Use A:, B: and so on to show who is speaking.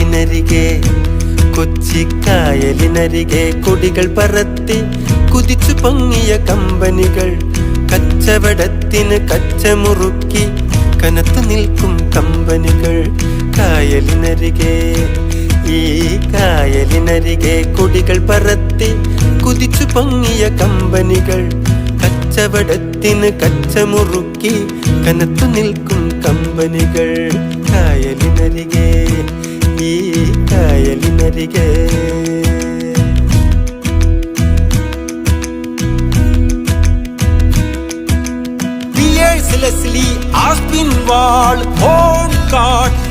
A: കായലിനരികെ കൊച്ചിക്കായലിനരികെ കൊടികൾ പറത്തി കുതിച്ചു പൊങ്ങിയ കമ്പനികൾ കച്ചവടത്തിന് കച്ചമുറുക്കി കനത്തു നിൽക്കും കമ്പനികൾ കായലിനരികെ ഈ കായലിനരികെ കൊടികൾ പറത്തി കുതിച്ചു പൊങ്ങിയ കമ്പനികൾ കച്ചവടത്തിന് കച്ചമുറുക്കി കനത്തു നിൽക്കും കമ്പനികൾ കായലിനരികെ ഈ കായലിനരികെ Leslie, Aspinwall, Horncart,